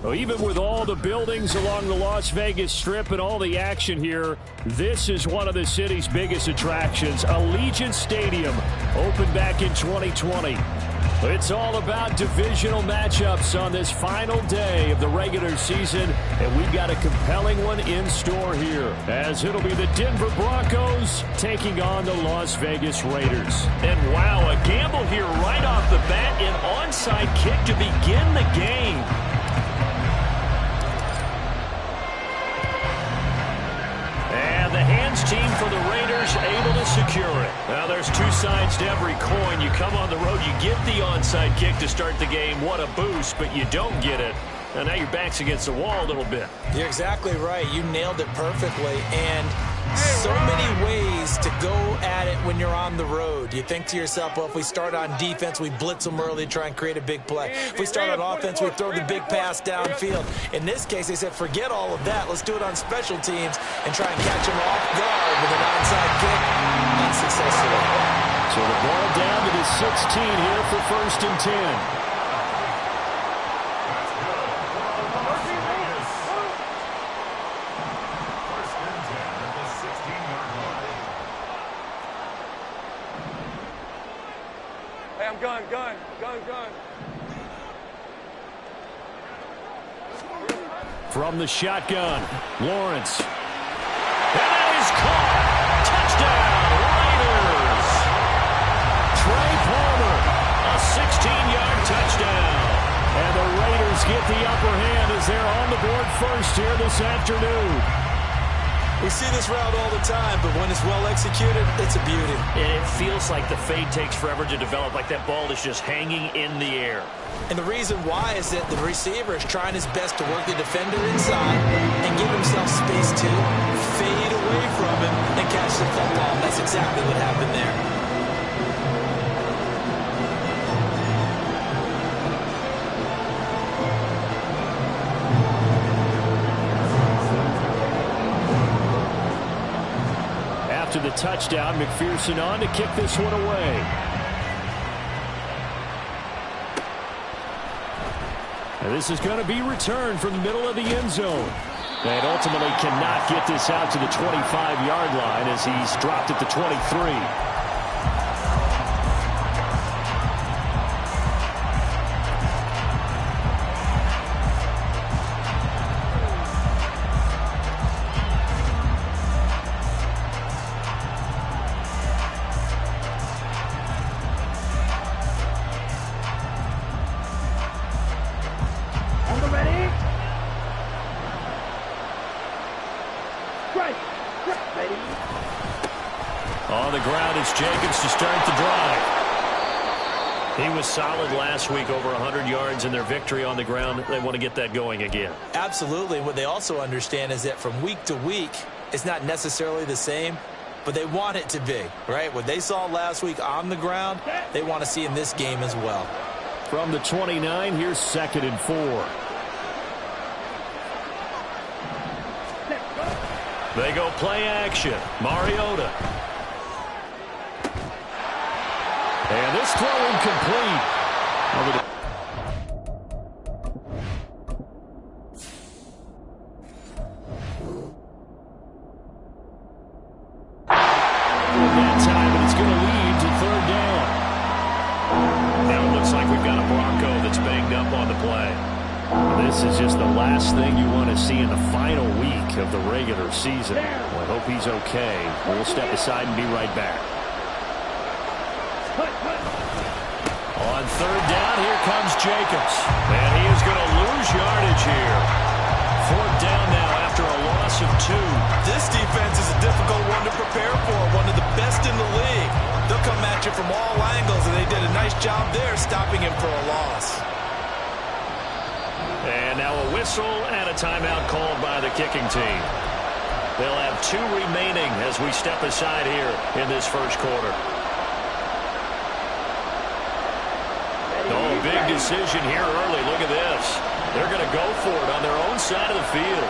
Well, even with all the buildings along the Las Vegas Strip and all the action here, this is one of the city's biggest attractions. Allegiant Stadium opened back in 2020. It's all about divisional matchups on this final day of the regular season, and we've got a compelling one in store here, as it'll be the Denver Broncos taking on the Las Vegas Raiders. And wow, a gamble here right off the bat, an onside kick to begin the game. The hands team for the Raiders able to secure it. Now there's two sides to every coin. You come on the road, you get the onside kick to start the game. What a boost, but you don't get it. And now your back's against the wall a little bit. You're exactly right. You nailed it perfectly. And so many ways to go at it when you're on the road. You think to yourself, well, if we start on defense, we blitz them early, try and create a big play. If we start on offense, we throw the big pass downfield. In this case, they said, forget all of that. Let's do it on special teams and try and catch them off guard with an onside kick. Unsuccessfully. So the ball down to the 16 here for 1st and 10. Gun. From the shotgun, Lawrence. And that is caught. Touchdown, Raiders. Trey Palmer, a 16-yard touchdown. And the Raiders get the upper hand as they're on the board first here this afternoon. We see this route all the time, but when it's well executed, it's a beauty. And it feels like the fade takes forever to develop, like that ball is just hanging in the air. And the reason why is that the receiver is trying his best to work the defender inside and give himself space to fade away from him and catch the football. That's exactly what happened there. After the touchdown, McPherson on to kick this one away. And this is going to be returned from the middle of the end zone. And ultimately cannot get this out to the 25-yard line as he's dropped at the 23. On the ground, it's Jacobs to start the drive. He was solid last week, over 100 yards in their victory on the ground. They want to get that going again. Absolutely. What they also understand is that from week to week, it's not necessarily the same, but they want it to be, right? What they saw last week on the ground, they want to see in this game as well. From the 29, here's 2nd and 4. They go play action. Mariota. And this throw incomplete. That time, and it's going to lead to 3rd down. Now it looks like we've got a Bronco that's banged up on the play. This is just the last thing you want to see in the final week of the regular season. Well, I hope he's okay. We'll step aside and be right back. On 3rd down, here comes Jacobs. And he is going to lose yardage here. 4th down now after a loss of 2. This defense is a difficult one to prepare for, one of the best in the league. They'll come at you from all angles, and they did a nice job there stopping him for a loss. And now a whistle and a timeout called by the kicking team. They'll have 2 remaining as we step aside here in this first quarter. Oh, big decision here early. Look at this. They're going to go for it on their own side of the field.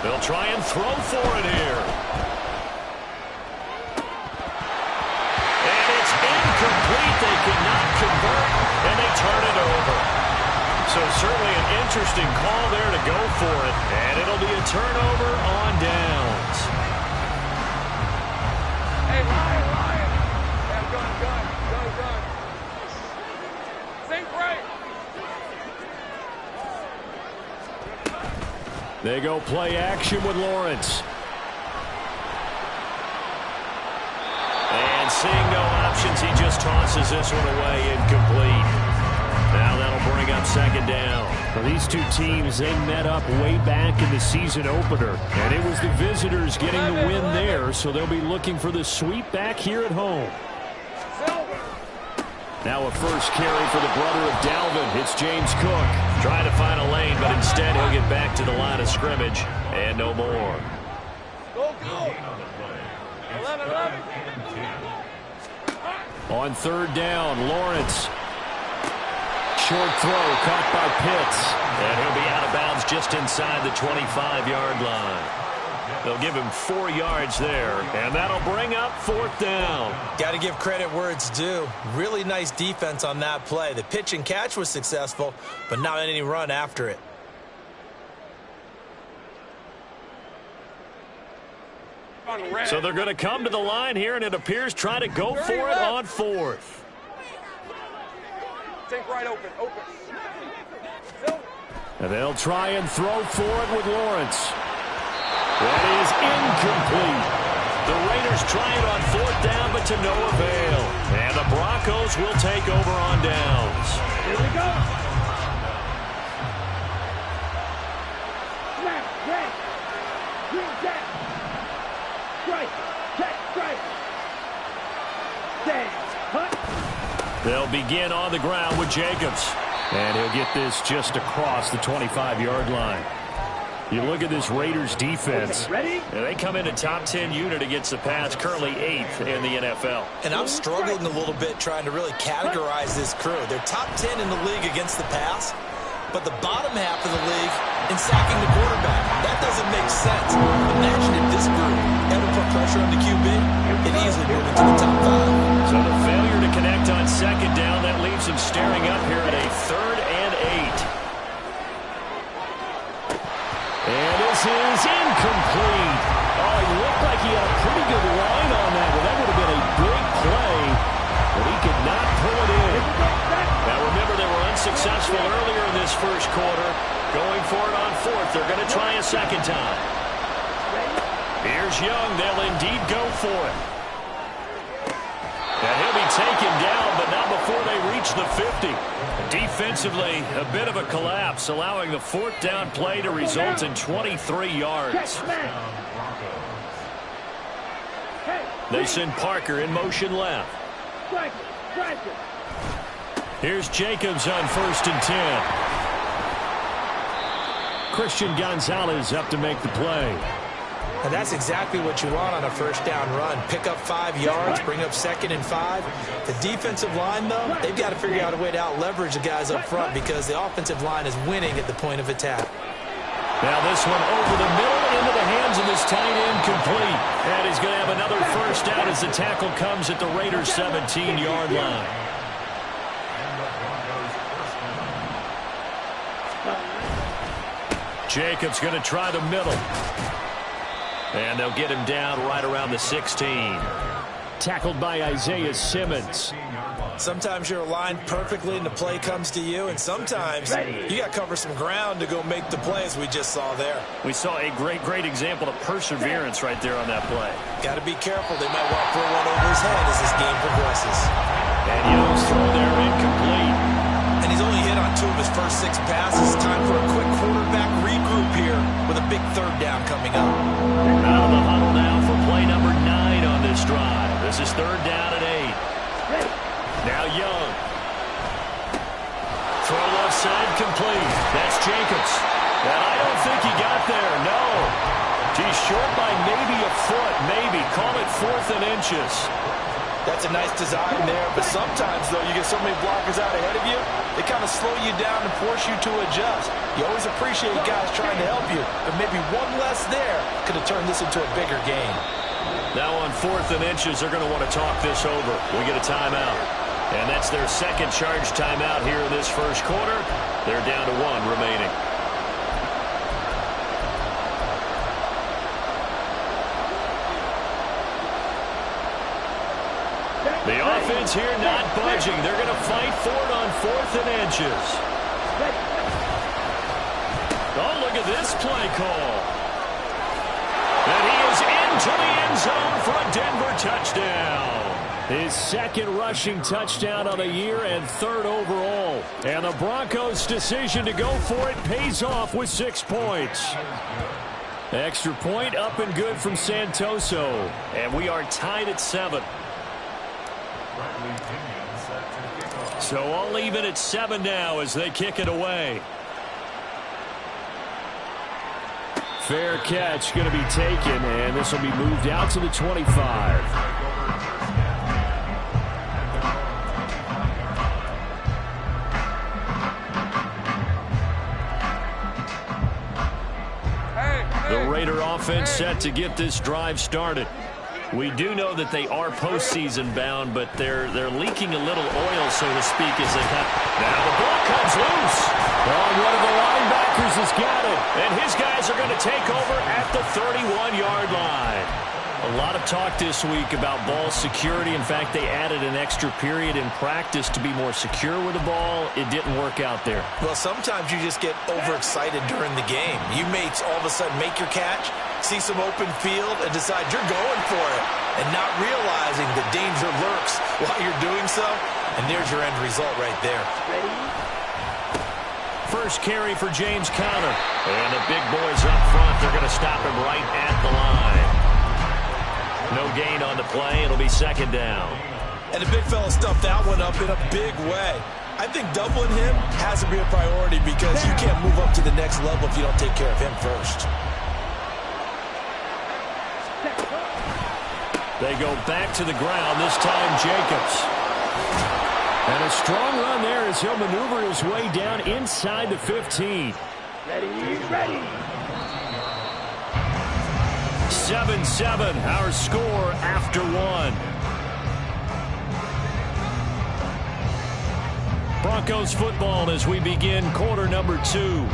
They'll try and throw for it here. And it's incomplete. They cannot convert, and they turn it over. So certainly an interesting call there to go for it. And it'll be a turnover on downs. Hey, Ryan. Hey, I'm gun. Think right. They go play action with Lawrence. And seeing no options, he just tosses this one away, incomplete. Now that'll bring up second down. Well, these two teams, they met up way back in the season opener. And it was the visitors getting the win there, so they'll be looking for the sweep back here at home. Now a first carry for the brother of Dalvin. It's James Cook. Trying to find a lane, but instead he'll get back to the line of scrimmage. And no more. Go. 11. On third down, Lawrence. Short throw caught by Pitts. And he'll be out of bounds just inside the 25-yard line. They'll give him 4 yards there, and that'll bring up fourth down. Got to give credit where it's due. Really nice defense on that play. The pitch and catch was successful, but not any run after it. So they're going to come to the line here, and it appears try to go for it on fourth. Think right open. And they'll try and throw for it with Lawrence. That is incomplete. The Raiders try it on fourth down, but to no avail. And the Broncos will take over on downs. Here we go. Snap, red. Green jack. Strike. Check, strike. Stand. Hunt. They'll begin on the ground with Jacobs. And he'll get this just across the 25-yard line. You look at this Raiders defense. Ready? And they come in a top 10 unit against the pass, currently 8th in the NFL. And I'm struggling a little bit trying to really categorize this crew. They're top 10 in the league against the pass, but the bottom half of the league in sacking the quarterback. That doesn't make sense. Imagine if this group ever put pressure on the QB, it easily moved into the top 5. So the failure to connect on second down, that leaves them staring up here at a 3rd and 8. And this is incomplete. Oh, he looked like he had a pretty good line on that. Well, that would have been a big play, but he could not pull it in. Now remember, they were unsuccessful earlier in this first quarter. Going for it on fourth. They're going to try a second time. Here's Young. They'll indeed go for it. And he'll be taken down, but not before they reach the 50. Defensively, a bit of a collapse, allowing the fourth down play to result in 23 yards. They send Parker in motion left. Here's Jacobs on 1st and 10. Christian Gonzalez up to make the play. And that's exactly what you want on a first down run. Pick up 5 yards, bring up 2nd and 5. The defensive line, though, they've got to figure out a way to out-leverage the guys up front because the offensive line is winning at the point of attack. Now this one over the middle into the hands of this tight end, complete. And he's going to have another first down as the tackle comes at the Raiders' 17-yard line. Jacobs going to try the middle. And they'll get him down right around the 16. Tackled by Isaiah Simmons. Sometimes you're aligned perfectly and the play comes to you, and sometimes you got to cover some ground to go make the plays we just saw there. We saw a great example of perseverance right there on that play. Got to be careful. They might want to throw one over his head as this game progresses. And Young's throw there incomplete. And he's only hit on 2 of his first 6 passes. Time for a quick quarterback regroup here with a big 3rd down coming up. Out of the huddle now for play number 9 on this drive. This is 3rd down and 8. Now Young. Throw left side complete. That's Jacobs. And I don't think he got there, no. He's short by maybe a foot, maybe. Call it 4th and inches. That's a nice design there, but sometimes, though, you get so many blockers out ahead of you, they kind of want to slow you down and force you to adjust. You always appreciate guys trying to help you, but maybe one less there could have turned this into a bigger game. Now on 4th and inches, they're going to want to talk this over. We get a timeout. And that's their second charge timeout here in this first quarter. They're down to 1 remaining. The offense here not budging. They're going to fight for it on 4th and inches. Oh, look at this play call. And he is into the end zone for a Denver touchdown. His second rushing touchdown of the year and 3rd overall. And the Broncos' decision to go for it pays off with 6 points. Extra point up and good from Santoso. And we are tied at 7. So I'll leave it at 7 now as they kick it away. Fair catch going to be taken, and this will be moved out to the 25. The Raider offense set to get this drive started. We do know that they are postseason bound, but they're leaking a little oil, so to speak, as they come. Now the ball comes loose. Oh, one of the linebackers has got it. And his guys are going to take over at the 31-yard line. A lot of talk this week about ball security. In fact, they added an extra period in practice to be more secure with the ball. It didn't work out there. Well, sometimes you just get overexcited during the game. You may all of a sudden make your catch, see some open field, and decide you're going for it, and not realizing the danger lurks while you're doing so. And there's your end result right there. First carry for James Conner. And the big boys up front, they're going to stop him right at the line. No gain on the play. It'll be 2nd down. And the big fella stuffed that one up in a big way. I think doubling him has to be a priority because you can't move up to the next level if you don't take care of him first. They go back to the ground, this time Jacobs. And a strong run there as he'll maneuver his way down inside the 15. Ready. 7-7, our score after 1. Broncos football as we begin quarter number 2.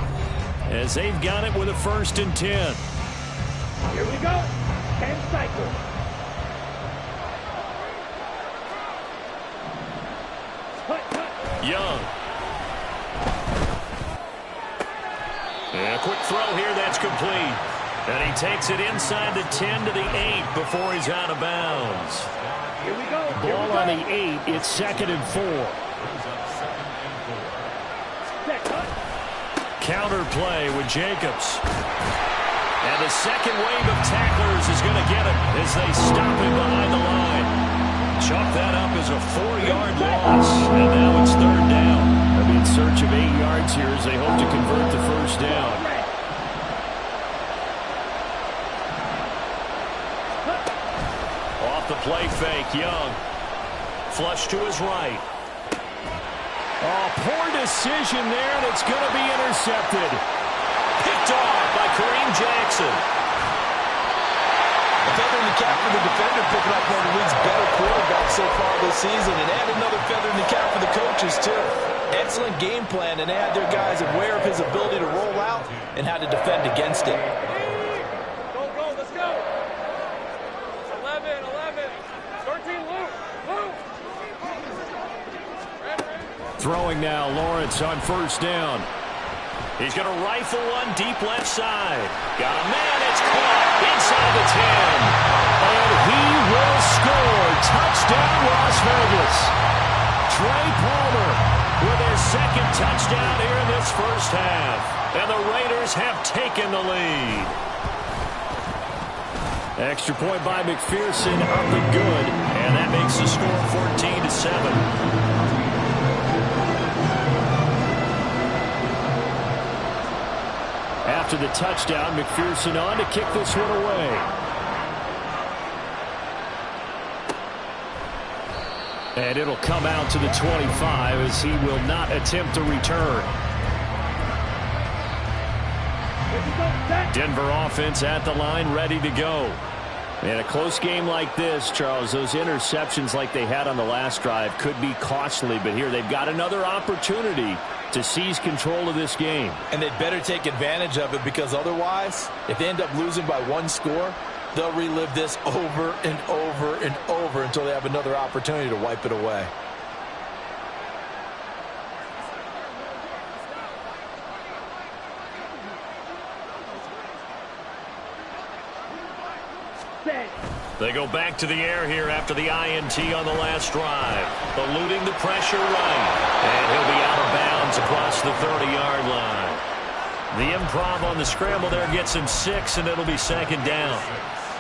As they've got it with a 1st and 10. Here we go. 10 cycles. Young. And a quick throw here, that's complete. And he takes it inside the 10 to the 8 before he's out of bounds. Here we go. Ball on the 8. It's 2nd and 4. Counter play with Jacobs. And the second wave of tacklers is going to get him as they stop him behind the line. Chalk that up as a 4-yard loss. And now it's 3rd down. They'll be in search of 8 yards here as they hope to convert the 1st down. Off the play fake, Young. Flush to his right. Oh, poor decision there, and it's going to be intercepted. Picked off by Kareem Jackson. A feather in the cap for the defender, picking up one of the league's better quarterbacks so far this season, and add another feather in the cap for the coaches, too. Excellent game plan, and they had their guys aware of his ability to roll out and how to defend against it. Go, let's go. 11, 13, Luke. Throwing now, Lawrence on 1st down. He's going to rifle one deep left side. Got a man, it's caught inside the 10. And he will score. Touchdown, Las Vegas. Trey Palmer with his 2nd touchdown here in this first half. And the Raiders have taken the lead. Extra point by McPherson, up and good. And that makes the score 14-7. After the touchdown, McPherson on to kick this one away. And it'll come out to the 25 as he will not attempt to return. Denver offense at the line, ready to go. In a close game like this, Charles, those interceptions like they had on the last drive could be costly, but here they've got another opportunity to seize control of this game. And they'd better take advantage of it, because otherwise, if they end up losing by one score, they'll relive this over and over and over until they have another opportunity to wipe it away. They go back to the air here after the INT on the last drive. Eluding the pressure right. And he'll be out of bounds across the 30-yard line. The improv on the scramble there gets him 6, and it'll be second down.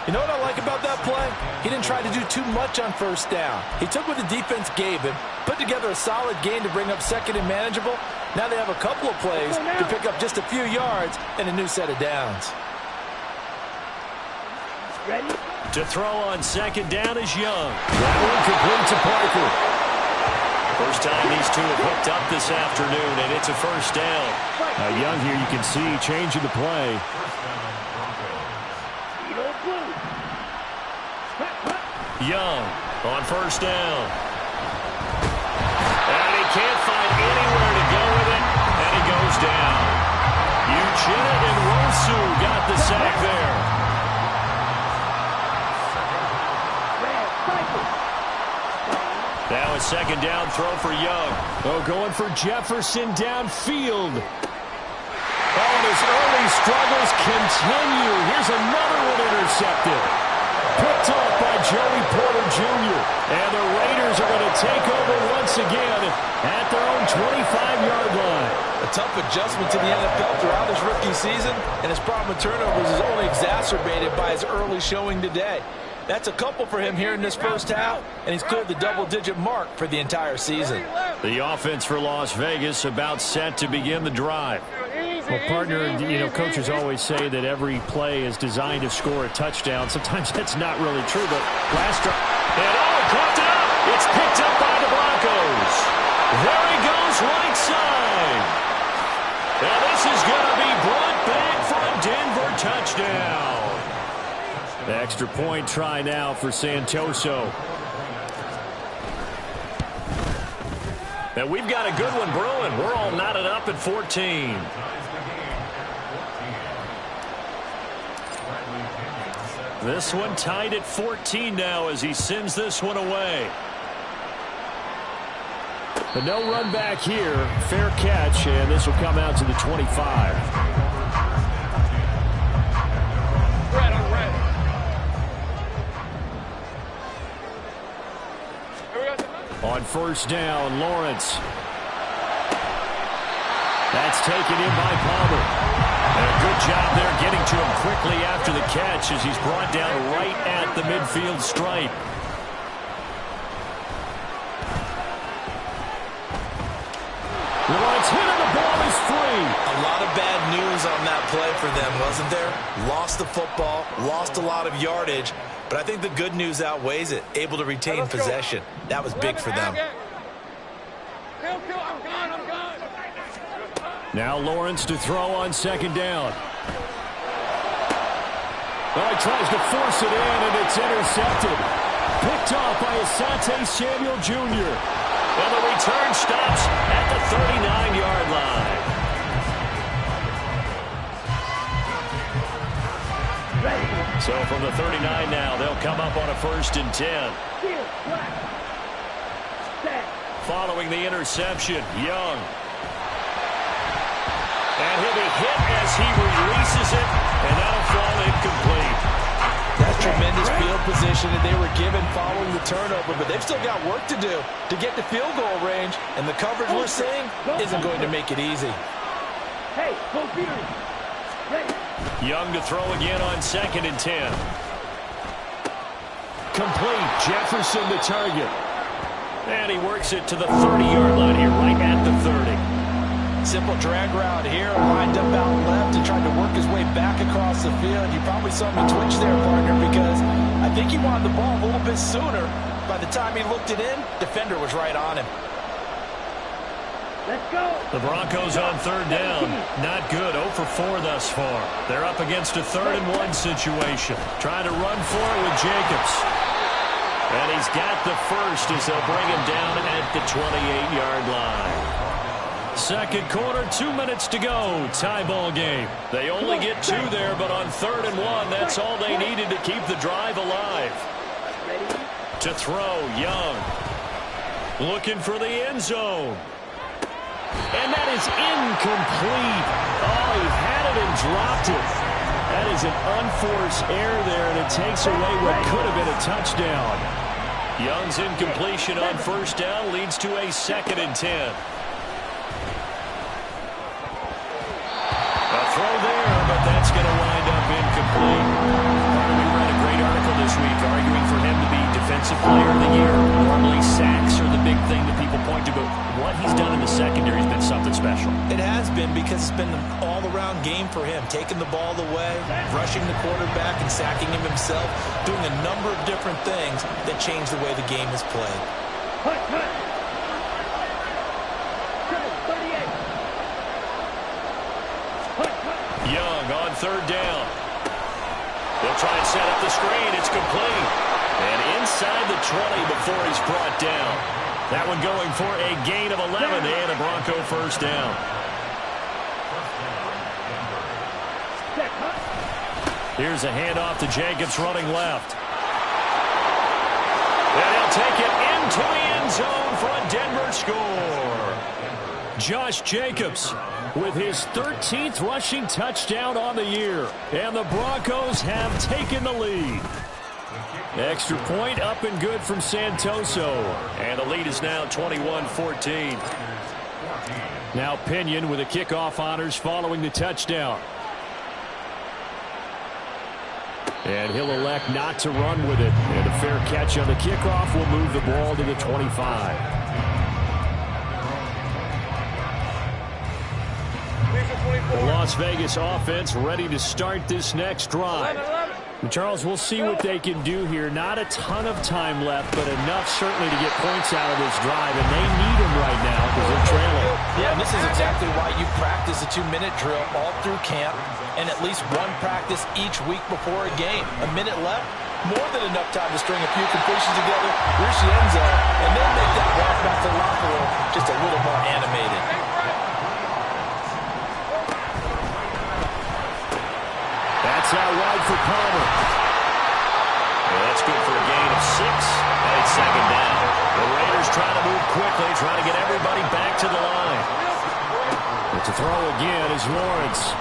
You know what I like about that play? He didn't try to do too much on first down. He took what the defense gave him, put together a solid gain to bring up second and manageable. Now they have a couple of plays to pick up just a few yards and a new set of downs. Ready? To throw on second down is Young. That one complete to Parker. First time these two have hooked up this afternoon, and it's a first down. Young here, you can see changing the play. Young on first down. And he can't find anywhere to go with it, and he goes down. Uchenna and Rosu got the sack there. Now a second down throw for Young. Oh, going for Jefferson downfield. Oh, and his early struggles continue. Here's another one intercepted. Picked off by Joey Porter Jr. And the Raiders are going to take over once again at their own 25-yard line. A tough adjustment to the NFL throughout his rookie season, and his problem with turnovers is only exacerbated by his early showing today. That's a couple for him here in this first half, and he's cleared the double-digit mark for the entire season. The offense for Las Vegas about set to begin the drive. Well, partner, you know, coaches always say that every play is designed to score a touchdown. Sometimes that's not really true, but last drive. And caught up. It's picked up by the Broncos. There he goes, right side. Now this is going to be brought back for a Denver touchdown. The extra point try now for Santoso. And we've got a good one brewing. We're all knotted up at 14. This one tied at 14 now as he sends this one away. But no run back here. Fair catch, and this will come out to the 25. On first down, Lawrence. That's taken in by Palmer. And a good job there getting to him quickly after the catch as he's brought down right at the midfield stripe. Lawrence hit and the ball is free. A lot of bad news on that play for them, wasn't there? Lost the football, lost a lot of yardage, but I think the good news outweighs it. Able to retain possession. That was big for them. Now Lawrence to throw on second down. Well, he tries to force it in, and it's intercepted. Picked off by Asante Samuel Jr. And the return stops at the 39-yard line. So from the 39 now, they'll come up on a 1st and 10. Following the interception, Young. And he'll be hit as he releases it, and that'll fall incomplete. That's tremendous field position that they were given following the turnover, but they've still got work to do to get the field goal range, and the coverage we're seeing isn't going to make it easy. Hey, go Beard. Young to throw again on 2nd and 10. Complete. Jefferson the target. And he works it to the 30-yard line here, right at the 30. Simple drag route here, lined up out left and tried to work his way back across the field. You probably saw me twitch there, partner, because I think he wanted the ball a little bit sooner. But I By the time he looked it in, defender was right on him. Let's go. The Broncos on third down. Not good. 0 for 4 thus far. They're up against a 3rd-and-1 situation. Trying to run for it with Jacobs. And he's got the first as they'll bring him down at the 28-yard line. Second quarter, 2 minutes to go. Tie ball game. They only get 2 there, but on 3rd and 1, that's all they needed to keep the drive alive. To throw, Young. Looking for the end zone. And that is incomplete. Oh, he had it and dropped it. That is an unforced error there, and it takes away what could have been a touchdown. Young's incompletion on 1st down leads to a 2nd and 10. A throw there, but that's going to wind up incomplete. We read a great article this week arguing for him to be Defensive Player of the Year. Normally sacks are the big thing that people point to, but what he's done in the secondary has been something special. It has been, because it's been an all-around game for him. Taking the ball away, rushing the quarterback, and sacking him himself. Doing a number of different things that change the way the game is played. Young on 3rd down. They'll try and set up the screen. It's complete. And inside the 20 before he's brought down. That one going for a gain of 11 and a Bronco 1st down. Here's a handoff to Jacobs running left. And he'll take it into the end zone for a Denver score. Josh Jacobs with his 13th rushing touchdown on the year. And the Broncos have taken the lead. Extra point up and good from Santoso. And the lead is now 21-14. Now Pinion with the kickoff honors following the touchdown. And he'll elect not to run with it. And a fair catch on the kickoff will move the ball to the 25. The Las Vegas offense ready to start this next drive. And Charles, we'll see what they can do here. Not a ton of time left, but enough certainly to get points out of this drive. And they need them right now because they're trailing. Yeah, and this is exactly why you practice a 2-minute drill all through camp and at least one practice each week before a game. A minute left, more than enough time to string a few completions together, reach the end zone, and then make that walk back to the locker room just a little more animated. That's out wide for Palmer. Well, that's good for a gain of 6. And it's 2nd down. The Raiders trying to move quickly, trying to get everybody back to the line. But to throw again is Lawrence.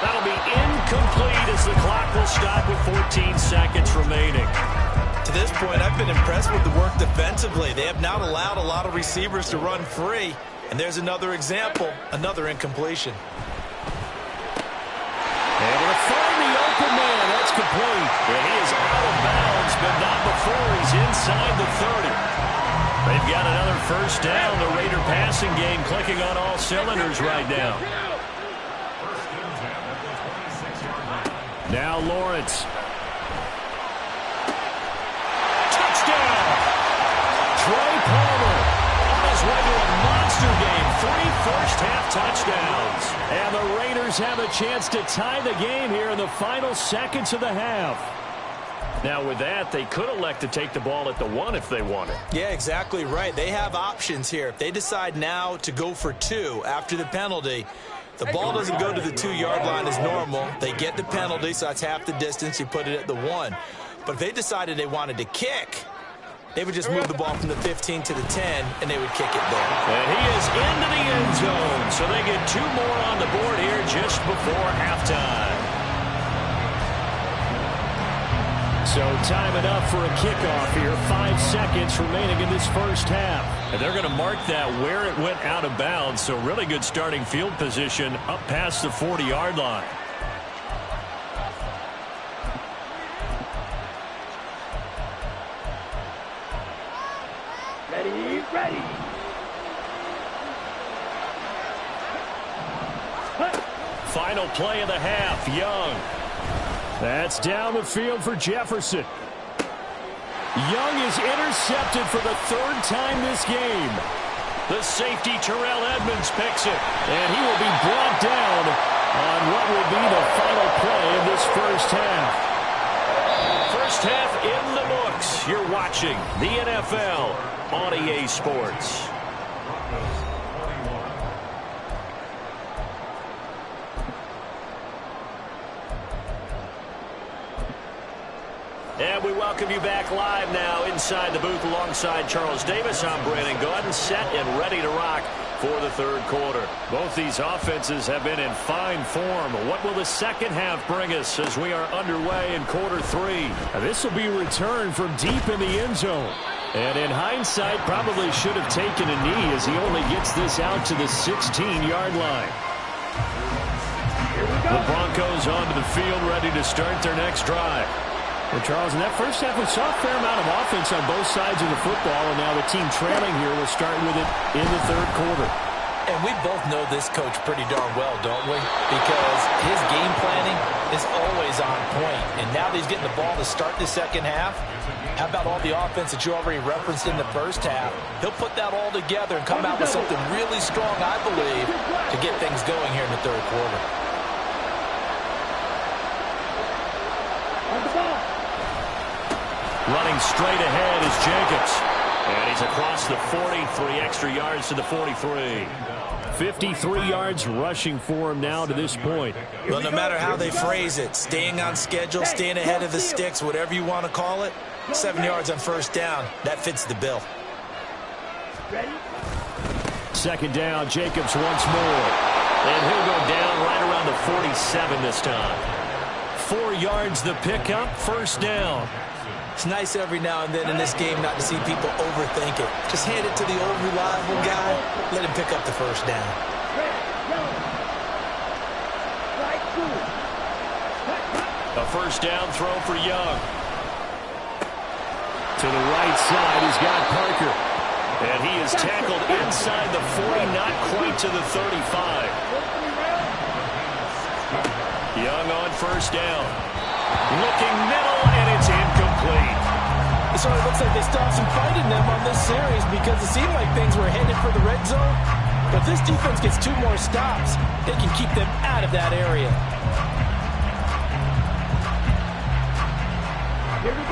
That'll be incomplete as the clock will stop with 14 seconds remaining. To this point, I've been impressed with the work defensively. They have not allowed a lot of receivers to run free. And there's another example, another incompletion. Able to find the open man. That's complete. And he is out of bounds, but not before he's inside the 30. They've got another 1st down. The Raider passing game clicking on all cylinders right now. Now Lawrence. Touchdown! Trey Palmer. On his way to a monster game. 3 first-half touchdowns. And the Raiders have a chance to tie the game here in the final seconds of the half. Now with that, they could elect to take the ball at the 1 if they wanted. Yeah, exactly right. They have options here. If they decide now to go for 2 after the penalty, the ball doesn't go to the 2-yard line as normal. They get the penalty, so that's half the distance. You put it at the 1. But if they decided they wanted to kick, they would just move the ball from the 15 to the 10, and they would kick it there. And he is into the end zone, so they get 2 more on the board here just before halftime. So time enough for a kickoff here. 5 seconds remaining in this first half. And they're going to mark that where it went out of bounds, so really good starting field position up past the 40-yard line. Ready. Final play of the half, Young. That's down the field for Jefferson. Young is intercepted for the third time this game. The safety, Terrell Edmonds, picks it. And he will be brought down on what will be the final play of this first half. First half in the books. You're watching the NFL on EA Sports. And we welcome you back live now inside the booth alongside Charles Davis. I'm Brandon Gaudin, set and ready to rock for the third quarter. Both these offenses have been in fine form. What will the second half bring us as we are underway in quarter three? This will be returned from deep in the end zone. And in hindsight, probably should have taken a knee as he only gets this out to the 16-yard line. The Broncos onto the field, ready to start their next drive. Well, Charles, in that first half, we saw a fair amount of offense on both sides of the football, and now the team trailing here will start with it in the third quarter. And we both know this coach pretty darn well, don't we? Because his game planning is always on point. And now that he's getting the ball to start the second half, how about all the offense that you already referenced in the first half? He'll put that all together and come out with something really strong, I believe, to get things going here in the third quarter. Running straight ahead is Jacobs. And he's across the 40, 3 extra yards to the 43. 53 yards rushing for him now to this point. Well, no matter how they phrase it, staying on schedule, staying ahead of the sticks, whatever you want to call it, 7 yards on first down, that fits the bill. Second down, Jacobs once more. And he'll go down right around the 47 this time. 4 yards the pickup, first down. It's nice every now and then in this game not to see people overthink it. Just hand it to the old reliable guy. Let him pick up the first down. A first down throw for Young. To the right side, he's got Parker. And he is tackled inside the 40, not quite to the 35. Young on first down. Looking middle, and it's incomplete. It sort of looks like they still have some fight in them on this series because it seemed like things were headed for the red zone. But if this defense gets 2 more stops, they can keep them out of that area.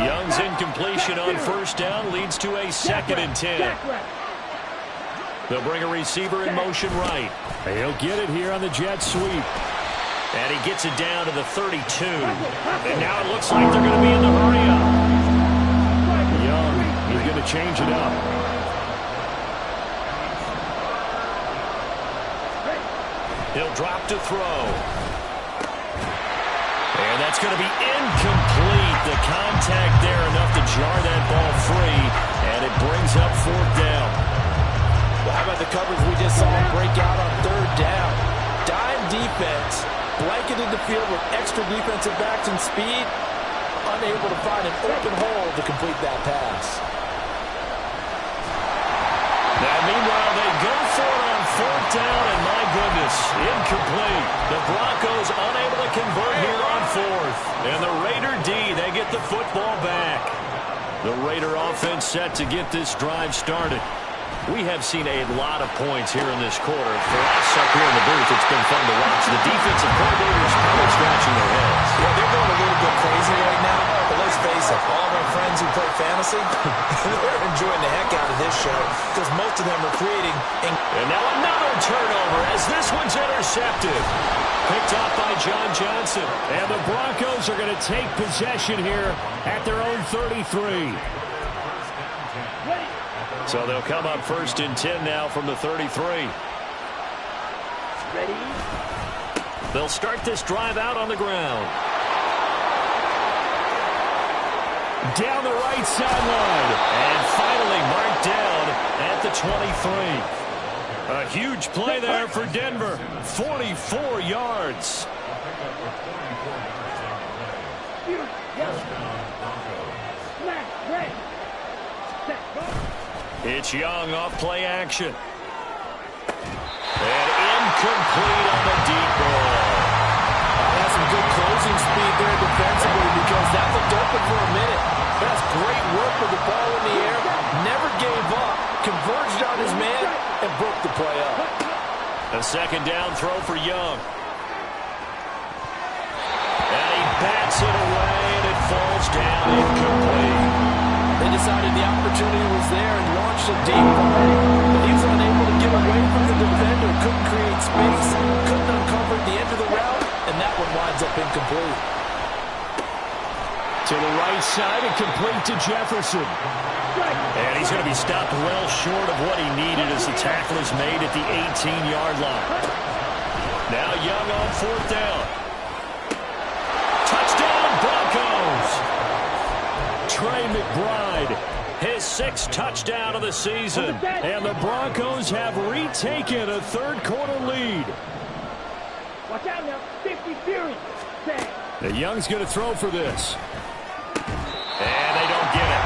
Young's incompletion on first down leads to a 2nd and 10. They'll bring a receiver in motion right. He'll get it here on the jet sweep. And he gets it down to the 32. And now it looks like they're going to be in the hurry-up. Young, he's going to change it up. He'll drop to throw. And that's going to be incomplete. The contact there enough to jar that ball free. And it brings up 4th down. Well, how about the coverage we just saw him break out on 3rd down? Dime defense. Blanketed the field with extra defensive backs and speed, unable to find an open hole to complete that pass. Now, meanwhile, they go for it on 4th down, and my goodness, incomplete. The Broncos unable to convert here on 4th. And the Raider D, they get the football back. The Raider offense set to get this drive started. We have seen a lot of points here in this quarter. For us up here in the booth, it's been fun to watch. The defensive coordinators probably scratching their heads. Yeah, they're going a little bit crazy right now. But let's face it, all of our friends who play fantasy, they're enjoying the heck out of this show because most of them are creating. And now another turnover as this one's intercepted. Picked off by John Johnson. And the Broncos are going to take possession here at their own 33. So they'll come up 1st and 10 now from the 33. Ready? They'll start this drive out on the ground. Down the right sideline. And finally marked down at the 23. A huge play there for Denver. 44 yards. It's Young off play action. And incomplete on the deep ball. That's some good closing speed there defensively because that looked open for a minute. That's great work with the ball in the air, never gave up, converged on his man, and broke the play up. A second down throw for Young. And he bats it away, and it falls down incomplete. They decided the opportunity was there and launched a deep ball. But he was unable to get away from the defender, couldn't create space, couldn't uncover the end of the route, and that one winds up incomplete. To the right side and complete to Jefferson. And he's going to be stopped well short of what he needed as the tackle is made at the 18-yard line. Now Young on fourth down. Touchdown, Broncos! Trey McBride, His sixth touchdown of the season. and the Broncos have retaken a third-quarter lead. Watch out now. 50 series. The Young's going to throw for this. And they don't get it.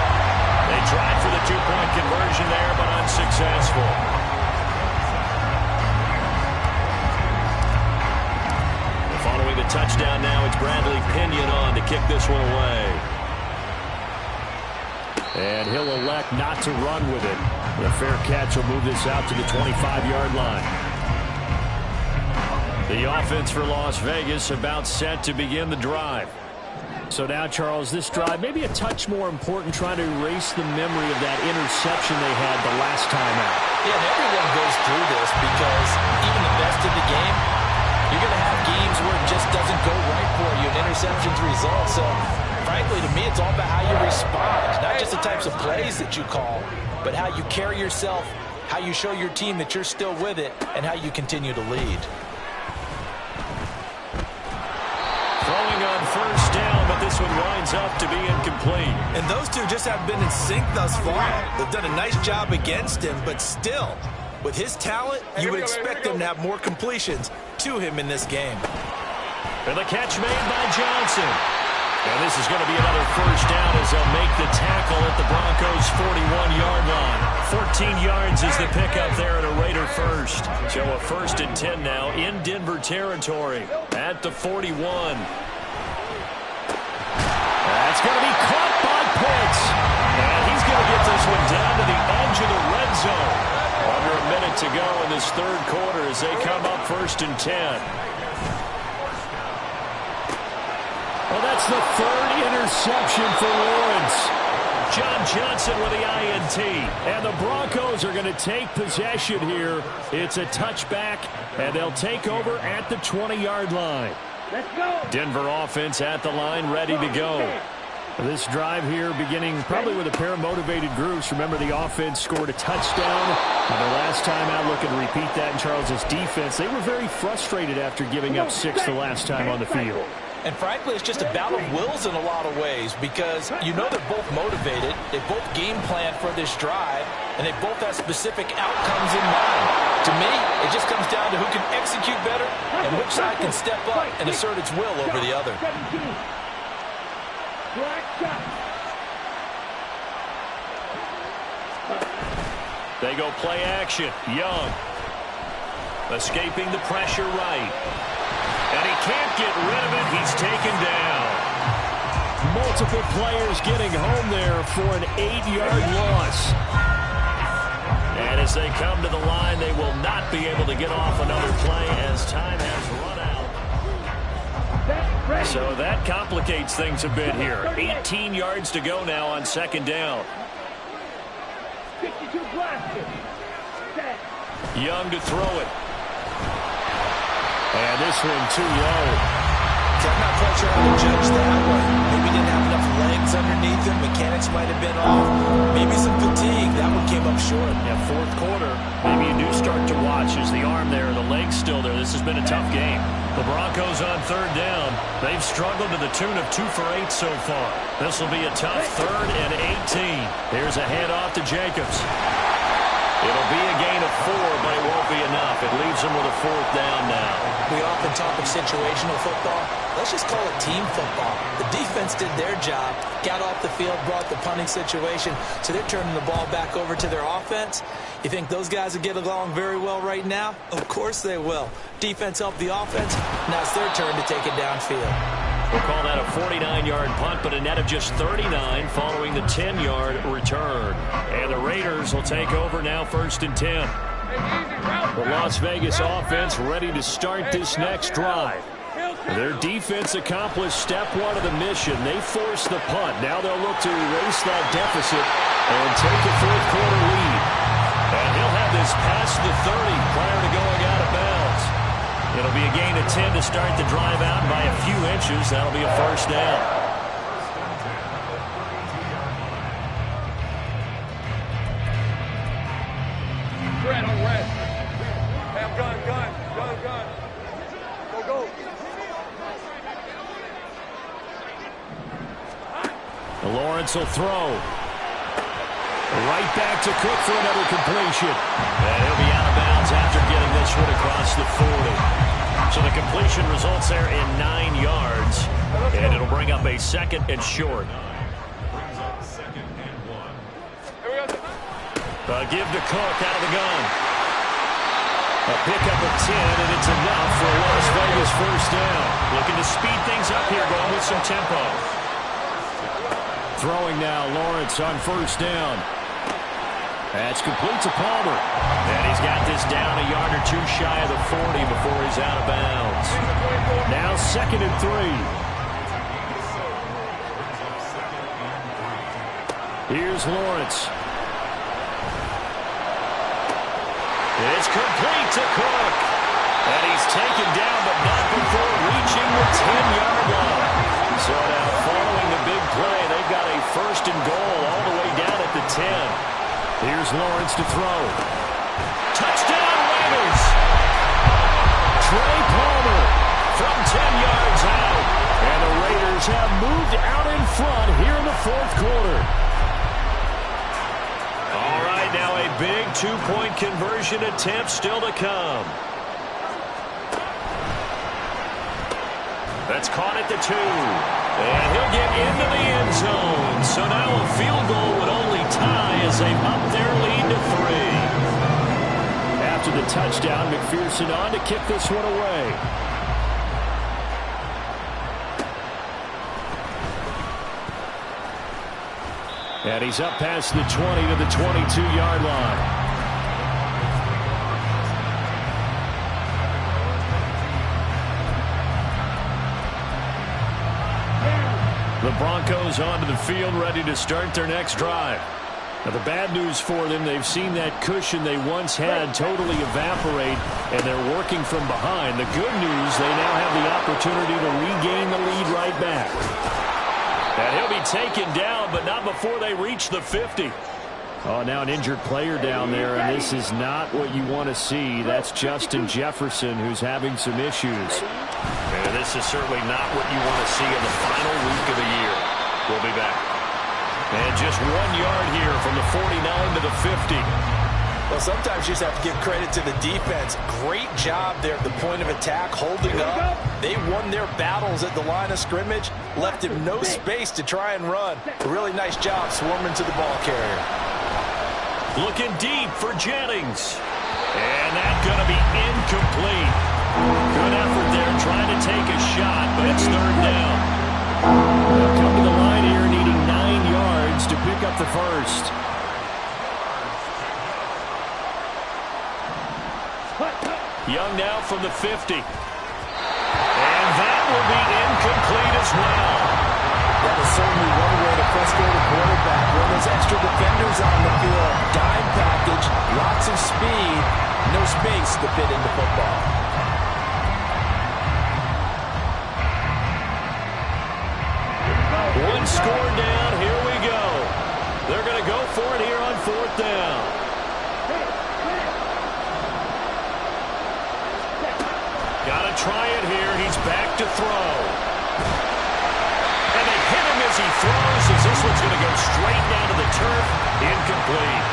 They tried for the two-point conversion there, but unsuccessful. Following the touchdown now, it's Bradley Pinion on to kick this one away. And he'll elect not to run with it. The fair catch will move this out to the 25-yard line. The offense for Las Vegas about set to begin the drive. So now, Charles, this drive may be a touch more important, trying to erase the memory of that interception they had the last time out. Yeah, and everyone goes through this because even the best in the game, you're going to have games where it just doesn't go right for you, and interceptions result. So, frankly, to me, it's all about how you respond, not just the types of plays that you call, but how you carry yourself, how you show your team that you're still with it, and how you continue to lead. Throwing on first down, but this one winds up to be incomplete. And those two just haven't been in sync thus far. They've done a nice job against him, but still, with his talent, you would expect them to have more completions to him in this game. And the catch made by Johnson. And this is going to be another first down as they'll make the tackle at the Broncos' 41-yard line. 14 yards is the pickup there at a Raider first. So a 1st and 10 now in Denver territory at the 41. That's going to be caught by Pitts. And he's going to get this one down to the edge of the red zone. Under a minute to go in this third quarter as they come up 1st and 10. Well, that's the third interception for Lawrence. John Johnson with the INT. And the Broncos are going to take possession here. It's a touchback, and they'll take over at the 20-yard line. Let's go. Denver offense at the line, ready to go. This drive here beginning probably with a pair of motivated groups. Remember, the offense scored a touchdown. And the last time out, looking to repeat that in Charles's defense. They were very frustrated after giving up 6 the last time on the field. And frankly, it's just a battle of wills in a lot of ways because you know they're both motivated, they both game plan for this drive, and they both have specific outcomes in mind. To me, it just comes down to who can execute better and which side can step up and assert its will over the other. They go play action. Young escaping the pressure right. And he can't get rid of it. He's taken down. Multiple players getting home there for an 8-yard loss. And as they come to the line, they will not be able to get off another play as time has run out. So that complicates things a bit here. 18 yards to go now on 2nd down. 62 blasted. Young to throw it. And this one too low. I'm not quite sure how to judge that one. Maybe didn't have enough legs underneath him. Mechanics might have been off. Maybe some fatigue. That one came up short. Yeah, 4th quarter. Maybe a new start to watch. Is the arm there, the leg's still there. This has been a tough game. The Broncos on 3rd down. They've struggled to the tune of 2 for 8 so far. This will be a tough 3rd and 18. Here's a handoff to Jacobs. It'll be a gain of 4, but it won't be enough. It leaves them with a 4th down now. We often talk of situational football. Let's just call it team football. The defense did their job, got off the field, brought the punting situation, so they're turning the ball back over to their offense. You think those guys will get along very well right now? Of course they will. Defense helped the offense. Now it's their turn to take it downfield. We'll call that a 49-yard punt, but a net of just 39 following the 10-yard return. And the Raiders will take over now, 1st and 10. The Las Vegas offense ready to start this next drive. Their defense accomplished step one of the mission. They forced the punt. Now they'll look to erase that deficit and take a fourth-quarter lead. And he'll have this past the 30 prior to going out of bounds. It'll be a gain of 10 to start the drive out by a few inches. That'll be a first down. Red on red. Have gun. Go. Lawrence will throw. Right back to Cook for another completion. And he'll be out of bounds after getting this one across the 40. So the completion results there in 9 yards. And it'll bring up a 2nd and short. Give to Cook out of the gun. A pickup of 10, and it's enough for a Las Vegas first down. Looking to speed things up here, going with some tempo. Throwing now, Lawrence on first down. That's complete to Palmer. And he's got this down a yard or two shy of the 40 before he's out of bounds. Now 2nd and 3. Here's Lawrence. It's complete to Cook. And he's taken down, but not before reaching the 10-yard line. So now following the big play, they've got a 1st and goal all the way down at the 10. Here's Lawrence to throw. Touchdown, Raiders! Trey Palmer From 10 yards out. And the Raiders have moved out in front here in the 4th quarter. All right, now a big 2-point conversion attempt still to come. That's caught at the 2. And he'll get into the end zone. So now a field goal would only tie as they up their lead to 3. After the touchdown, McPherson on to kick this one away. And he's up past the 20 to the 22-yard line. The Broncos onto the field, ready to start their next drive. Now, the bad news for them, they've seen that cushion they once had totally evaporate, and they're working from behind. The good news, they now have the opportunity to regain the lead right back. And he'll be taken down, but not before they reach the 50. Oh, now an injured player down there, and this is not what you want to see. That's Justin Jefferson, who's having some issues. And this is certainly not what you want to see in the final week of the year. We'll be back. And just 1 yard here from the 49 to the 50. Well, sometimes you just have to give credit to the defense. Great job there at the point of attack, holding up. They won their battles at the line of scrimmage, left him no space to try and run. A really nice job swarming to the ball carrier. Looking deep for Jennings. And that's going to be incomplete. Good effort there trying to take a shot, but it's 3rd down. They'll come to the line here needing 9 yards to pick up the first. Young now from the 50. And that will be incomplete as well. That is certainly one way to frustrate a quarterback. When there's extra defenders on the field, dime package, lots of speed, no space to fit into football. One score down, here we go. They're going to go for it here on 4th down. Got to try it here. He's back to throw. And they hit him as he throws, as this one's going to go straight down to the turf. Incomplete.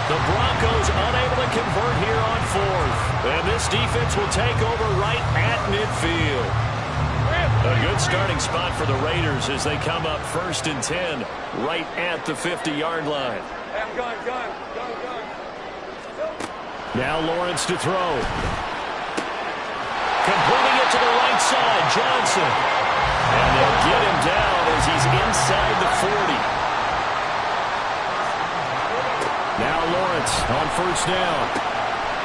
The Broncos unable to convert here on 4th. And this defense will take over right at midfield. A good starting spot for the Raiders as they come up 1st and 10 right at the 50-yard line. Gun. Now Lawrence to throw. Completing it to the right side, Johnson. And they'll get him down as he's inside the 40. Now Lawrence on first down.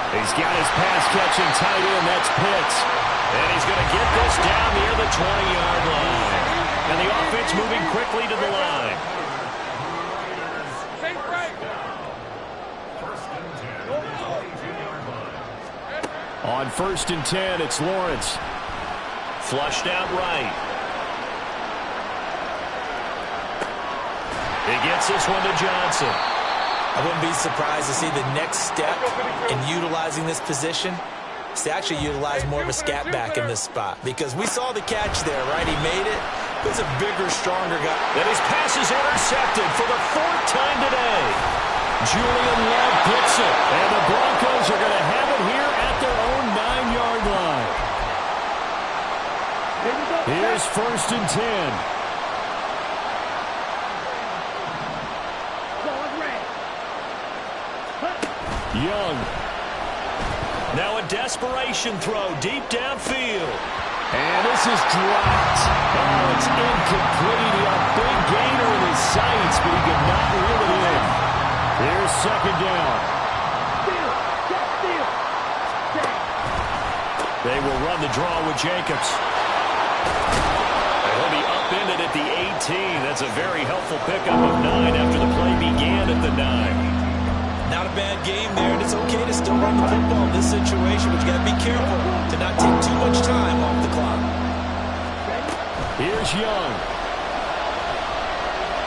He's got his pass-catching tight end. That's Pitts. And he's going to get this down near the 20-yard line. And the offense moving quickly to the line. On first and 10, it's Lawrence. Flushed out right. He gets this one to Johnson. I wouldn't be surprised to see the next step in utilizing this position is to actually utilize more of a scat back in this spot, because we saw the catch there, right? He made it. He's a bigger, stronger guy. And his pass is intercepted for the 4th time today. Julian Love gets it. And the Broncos are going to have it here at their own 9-yard line. Here's first and 10. Young. Now a desperation throw deep downfield. And this is dropped. Oh, it's incomplete. He had a big gainer in his sights, but he could not reel it in. Here's second down. They will run the draw with Jacobs. He'll be upended at the 18. That's a very helpful pickup of 9 after the play began at the 9. Not a bad game there, and it's okay to still run the football in this situation, but you got to be careful to not take too much time off the clock. Here's Young.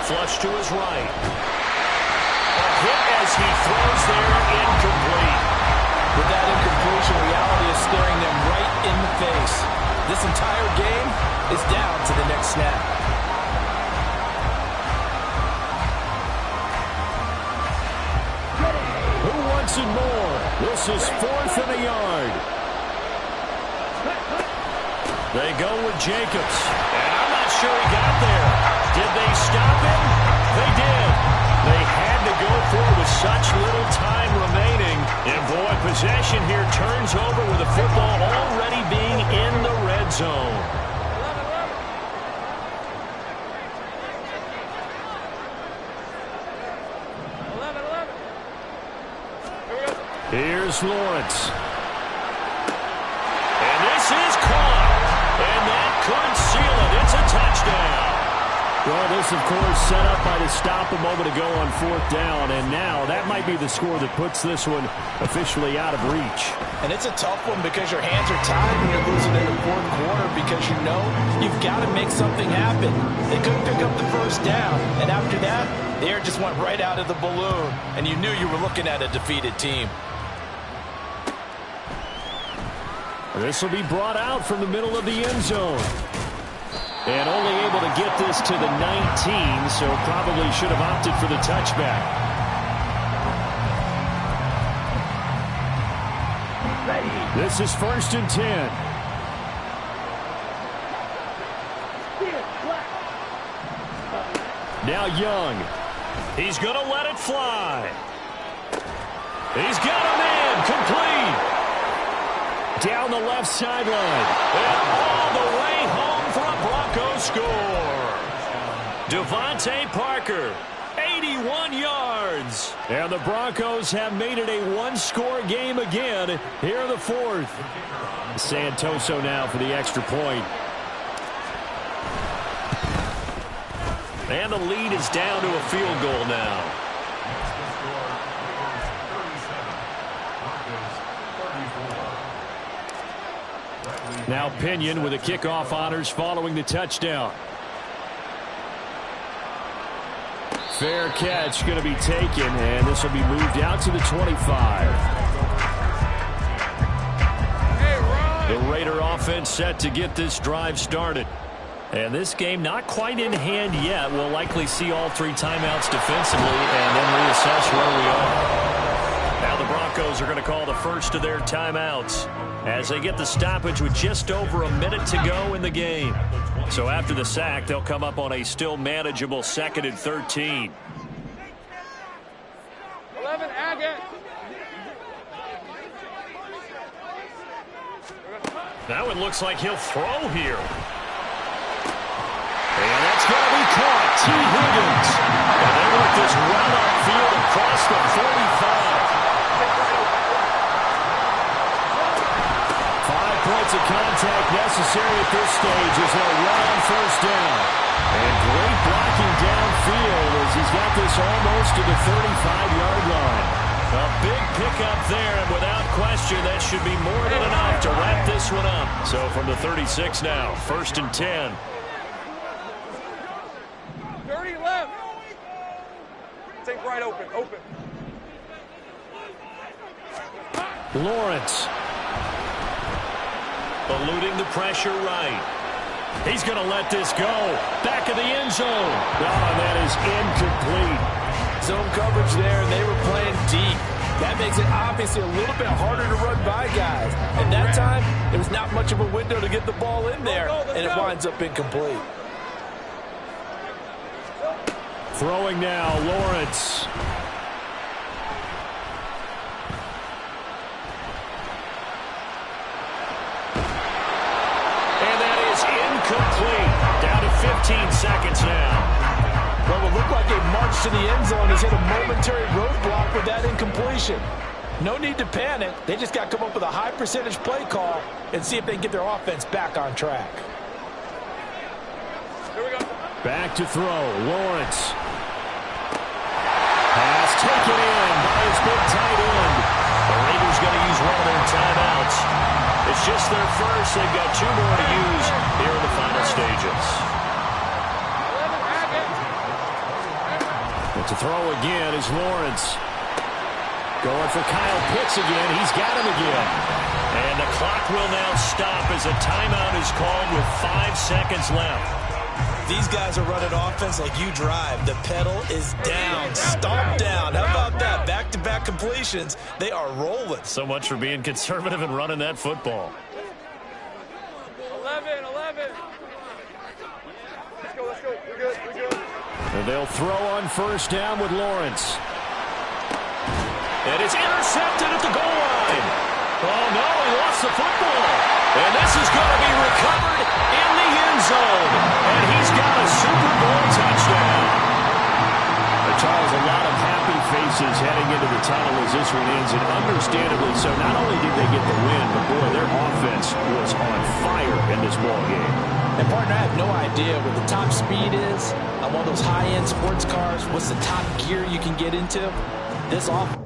Flush to his right. A hit as he throws there, incomplete. With that incompletion, reality is staring them right in the face. This entire game is down to the next snap. And more. This is 4th and a yard. They go with Jacobs. And I'm not sure he got there. Did they stop him? They did. They had to go for it with such little time remaining. And boy, possession here turns over with the football already being in the red zone. Here's Lawrence. And this is caught. And that could seal it. It's a touchdown. Well, this, of course, set up by the stop a moment ago on 4th down. And now that might be the score that puts this one officially out of reach. And it's a tough one because your hands are tied when you're losing in the 4th quarter, because you know you've got to make something happen. They couldn't pick up the first down. And after that, the air just went right out of the balloon. And you knew you were looking at a defeated team. This will be brought out from the middle of the end zone. And only able to get this to the 19, so probably should have opted for the touchback. This is first and 10. Now Young. He's going to let it fly. He's got a man complete. Down the left sideline. And all the way home for a Broncos score. Devontae Parker, 81 yards. And the Broncos have made it a one-score game again here in the 4th. Santoso now for the extra point. And the lead is down to a field goal now. Now Pinion with the kickoff honors following the touchdown. Fair catch going to be taken, and this will be moved out to the 25. The Raider offense set to get this drive started. And this game not quite in hand yet. We'll likely see all 3 timeouts defensively and then reassess where we are. Now the Broncos are going to call the first of their timeouts as they get the stoppage with just over a minute to go in the game. So after the sack, they'll come up on a still manageable 2nd and 13. 11, Agate. That one looks like he'll throw here. T. Higgins. And they work this run upfield across the 45. 5 points of contact necessary at this stage as they'll run on first down. And great blocking downfield as he's got this almost to the 35-yard line. A big pickup there, and without question, that should be more than enough to wrap this one up. So from the 36 now, 1st and 10. 30 left. Take right open. Lawrence. Eluding the pressure right. He's going to let this go. Back of the end zone. Oh, that is incomplete. Zone coverage there, and they were playing deep. That makes it obviously a little bit harder to run by guys. And that time, there was not much of a window to get the ball in there, and it winds up incomplete. Throwing now, Lawrence. And that is incomplete. Down to 15 seconds now. What will look like a march to the end zone has hit a momentary roadblock with that incompletion. No need to panic. They just got to come up with a high percentage play call and see if they can get their offense back on track. Here we go. Back to throw, Lawrence. Pass taken in by his big tight end. The Raiders going to use one of their timeouts. It's just their first. They've got 2 more to use here in the final stages. To throw again is Lawrence. Going for Kyle Pitts again. He's got him again. And the clock will now stop as a timeout is called with 5 seconds left. These guys are running offense like you drive. The pedal is down, stomp down. How about that? Back-to-back completions. They are rolling. So much for being conservative and running that football. 11. Let's go. We're good. And they'll throw on first down with Lawrence. And it's intercepted at the goal line. Oh, no, he lost the football. And this is going to be recovered in the end zone. And he's got a Super Bowl touchdown. Charles, a lot of happy faces heading into the tunnel as this one ends, and understandably so. Not only did they get the win, but boy, their offense was on fire in this ball game. And partner, I have no idea what the top speed is on one of those high-end sports cars. What's the top gear you can get into? This offense